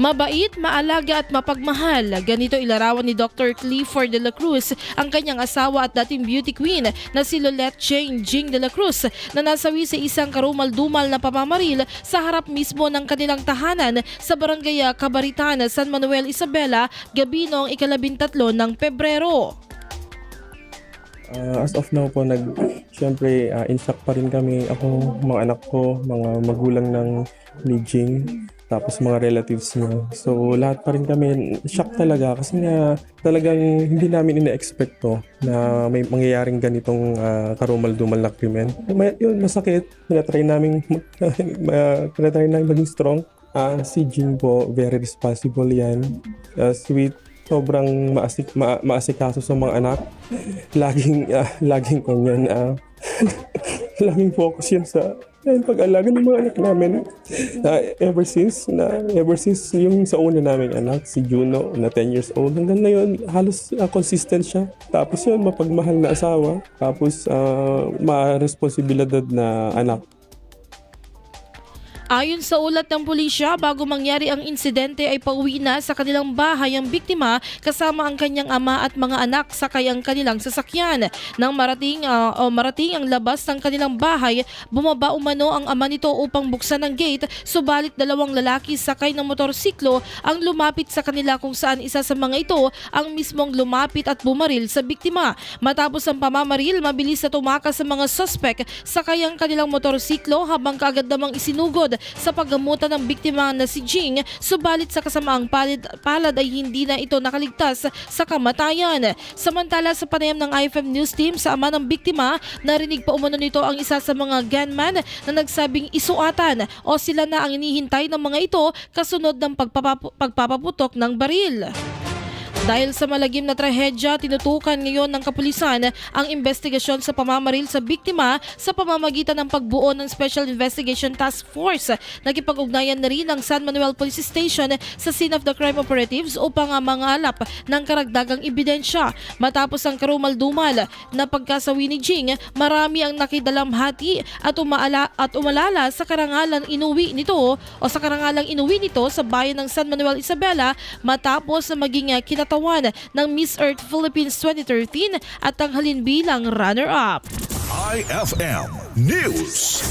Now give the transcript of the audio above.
Mabait, maalaga at mapagmahal. Ganito ilarawan ni Dr. Clifford de la Cruz ang kanyang asawa at dating beauty queen na si Lolette Jane Jing de la Cruz na nasawi sa isang karumal-dumal na pamamaril sa harap mismo ng kanilang tahanan sa barangay Cabaritan, San Manuel, Isabela, gabi noong ika-13 ng Pebrero. As of now po, siyempre, in shock pa rin kami. Ako, mga anak ko, mga magulang ng ni Jing, tapos mga relatives niya. So, lahat pa rin kami shock talaga kasi nga talagang hindi namin ina-expect to na may mangyayaring ganitong karumal-dumal na krimen. Yun, masakit. Tinatry namin maging strong. Si Jing po, very responsible yan. Sweet. Sobrang maasikaso sa mga anak. Laging kanyan. Laging focus yan sa pag-alaga ng mga anak namin. Ever since yung sa una naming anak, si Juno, na 10 years old, hanggang ngayon, halos consistent siya. Tapos yun, mapagmahal na asawa. Tapos ma-responsibilidad na anak. Ayon sa ulat ng pulisya, bago mangyari ang insidente ay pauwi na sa kanilang bahay ang biktima kasama ang kanyang ama at mga anak sakay ang kanilang sasakyan. Nang marating ang labas ng kanilang bahay, bumaba umano ang ama nito upang buksan ang gate, subalit dalawang lalaki sakay ng motorsiklo ang lumapit sa kanila kung saan isa sa mga ito ang mismong lumapit at bumaril sa biktima. Matapos ang pamamaril, mabilis na tumakas sa mga suspect sakay ang kanilang motorsiklo habang kaagad namang isinugod sa paggamutan ng biktima na si Jing, subalit sa kasamaang palad ay hindi na ito nakaligtas sa kamatayan. Samantala sa panayam ng IFM News Team sa ama ng biktima, narinig pa umano nito ang isa sa mga gunman na nagsabing isuatan o sila na ang inihintay ng mga ito kasunod ng pagpapaputok ng baril. Dahil sa malagim na trahedya, tinutukan ngayon ng kapulisan ang investigasyon sa pamamaril sa biktima sa pamamagitan ng pagbuo ng Special Investigation Task Force. Nakipag-ugnayan na rin ang San Manuel Police Station sa scene of the crime operatives upang mangalap ng karagdagang ebidensya. Matapos ang karumal-dumal na pagkasawi ni Jing, marami ang nakidalamhati at umalala sa karangalang inuwi nito sa bayan ng San Manuel, Isabela matapos na maging kinatawan ng Miss Earth Philippines 2013 at tanghalin bilang runner-up. IFM News.